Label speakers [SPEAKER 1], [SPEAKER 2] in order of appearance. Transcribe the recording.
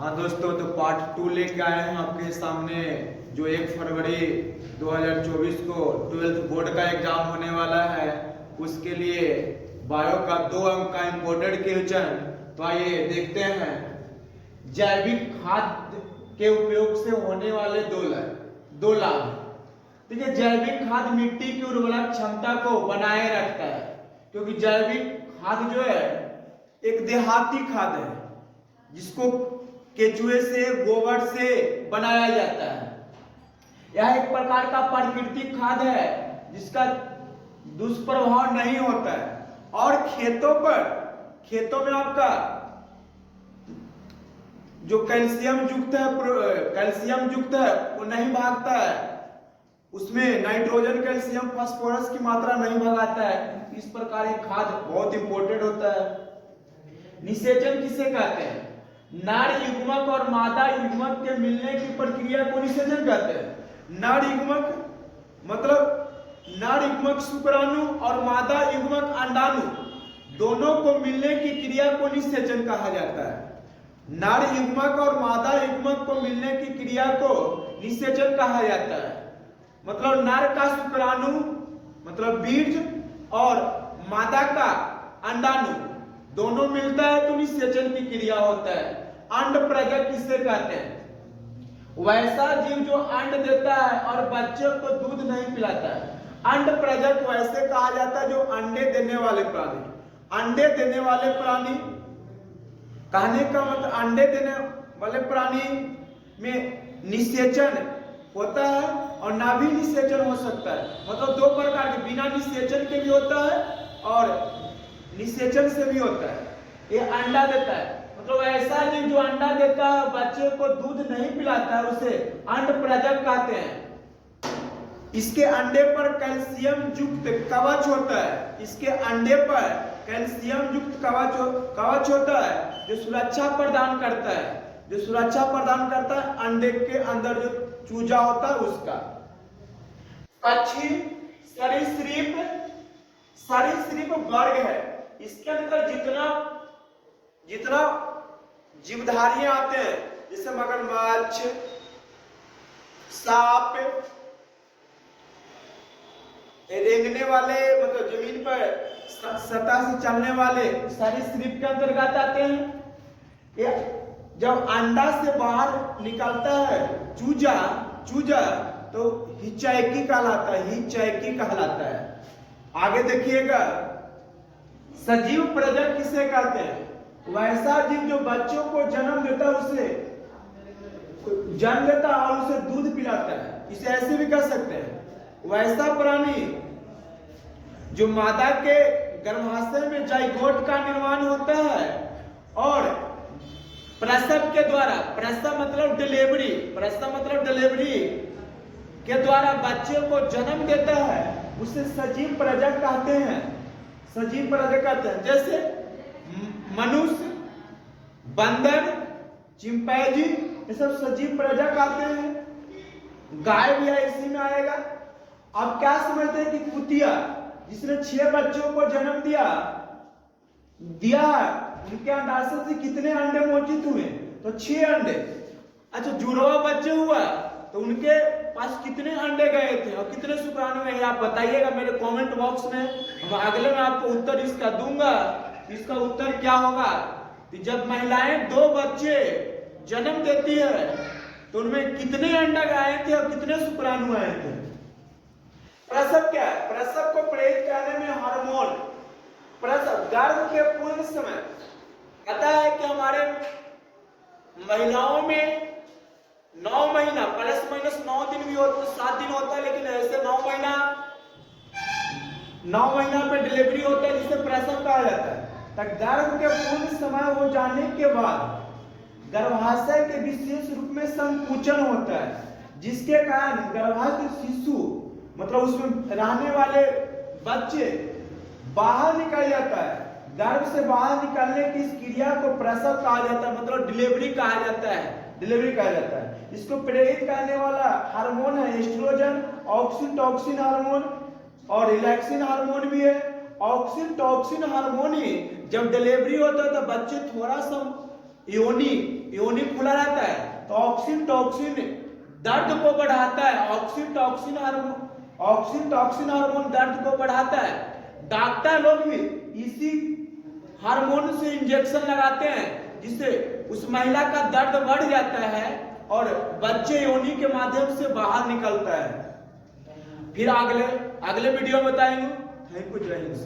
[SPEAKER 1] हाँ दोस्तों, तो पार्ट 2 लेके आए हैं आपके सामने। जो 1 फरवरी 2024 को 12th बोर्ड का एग्जाम होने वाला है, उसके लिए बायो का 2 अंक का इम्पोर्टेड क्वेश्चन। तो आइए देखते हैं। जैविक खाद के उपयोग से होने वाले दो लाभ। देखिए, जैविक खाद मिट्टी की उर्वरक क्षमता को बनाए रखता है, क्योंकि जैविक खाद जो है एक देहाती खाद है जिसको केचुए से, गोबर से बनाया जाता है। यह एक प्रकार का प्राकृतिक खाद है जिसका दुष्प्रभाव नहीं होता है और खेतों में आपका जो कैल्शियम युक्त है वो नहीं भागता है। उसमें नाइट्रोजन, कैल्शियम, फास्फोरस की मात्रा नहीं भगाता है। इस प्रकार एक खाद बहुत इंपॉर्टेंट होता है। निषेचन किसे कहते हैं? नाड़ युग्मक और मादा युग्मक के मिलने की प्रक्रिया को निषेचन कहते हैं। नाड़ युग्मक शुक्राणु और मादा युग्मक अंडाणु दोनों को मिलने की क्रिया को निषेचन कहा जाता है। नाड़ युग्मक और मादा युग्मक को मिलने की क्रिया को निषेचन कहा जाता है। मतलब नाड़ का शुक्राणु मतलब बीज और मादा का अंडाणु दोनों मिलता है तो निषेचन की क्रिया होता है। अंड प्रजक किसे कहते हैं? वैसा जीव जो अंड देता है और बच्चे को दूध नहीं पिलाता है। अंड प्रजक वैसे कहा जाता है जो अंडे देने वाले प्राणी। अंडे देने वाले प्राणी कहने का मतलब अंडे देने वाले प्राणी में निषेचन होता है और ना भी निषेचन हो सकता है। मतलब 2 प्रकार के, बिना निषेचन के भी होता है और निषेचन से भी होता है। ये अंडा देता है, मतलब ऐसा जीव जो अंडा देता है बच्चे को दूध नहीं पिलाता है उसे अंड प्रजक कहते हैं। इसके अंडे पर कैल्शियम युक्त कवच होता है। इसके अंडे पर कैल्शियम युक्त कवच होता है जो सुरक्षा प्रदान करता है अंडे के अंदर जो चूजा होता है उसका। पक्षी सरीसृप वर्ग है। इसके अंदर जितना जीवधारी आते हैं, जैसे मगरमच्छ, सांप, रेंगने वाले मतलब जमीन पर सतह से चलने वाले सरीसृप के अंतर्गत आते हैं। ये जब अंडा से बाहर निकलता है चूजा तो हिचैकी कहलाता है। आगे देखिएगा, सजीव प्रजक किसे कहते हैं? वैसा जीव जो बच्चों को जन्म देता है और उसे दूध पिलाता है। इसे ऐसे भी कह सकते हैं। वैसा प्राणी जो मादा के गर्भाशय में जाइगोट का निर्माण होता है और प्रसव के द्वारा, प्रसव मतलब डिलीवरी के द्वारा बच्चे को जन्म देता है, उसे सजीव प्रजक कहते हैं। जैसे मनुष्य, बंदर, चिंपैंजी, ये सब सजीव प्रजक आते हैं। गाय भी इसी में आएगा। अब क्या समझते हैं कि कुतिया जिसने 6 बच्चों को जन्म दिया उनके अंडाशय से कितने अंडे मोचित हुए? तो 6 अंडे। अच्छा, जुड़वा बच्चे हुआ तो उनके पास कितने अंडे गए थे और कितने शुक्राणु हैं? आप बताइएगा मेरे कमेंट बॉक्स में। हम अगले में आपको उत्तर इसका दूंगा। इसका उत्तर क्या होगा कि जब महिलाएं 2 बच्चे जन्म देती है तो उनमें कितने अंडे आए थे और कितने शुक्राणु आए थे। प्रसव क्या है? प्रसव को प्रेरित करने में हार्मोन, प्रसव गर्भ के पूर्ण समय पता है कि हमारे महिलाओं में 9 महीना प्लस माइनस 9 दिन भी होता है, 7 दिन होता है, लेकिन ऐसे 9 महीना पे डिलीवरी होता है जिसे प्रसव कहा जाता है। तो गर्भ के पूर्ण समय हो जाने के बाद गर्भाशय के विशेष रूप में संकुचन होता है, जिसके कारण गर्भाशय शिशु मतलब उसमें रहने वाले बच्चे बाहर निकल जाता है। गर्भ से बाहर निकलने की इस क्रिया को प्रसव कहा जाता है, मतलब डिलीवरी कहा जाता है। इसको प्रेरित करने वाला हार्मोन है एस्ट्रोजन, ऑक्सीटोसिन हार्मोन और रिलैक्सिन हार्मोन भी है। ऑक्सीटोसिन हार्मोन ही जब डिलीवरी होता है तो बच्चे थोड़ा सा योनि योनि खुला रहता है तो ऑक्सीटॉसिन दर्द को बढ़ाता है। ऑक्सीटॉसिन हार्मोन दर्द को बढ़ाता है। डॉक्टर लोग भी इसी हार्मोन से इंजेक्शन लगाते हैं जिससे उस महिला का दर्द बढ़ जाता है और बच्चे योनि के माध्यम से बाहर निकलता है। फिर अगले वीडियो में बताएंगे। थैंक यू, जय हिंद।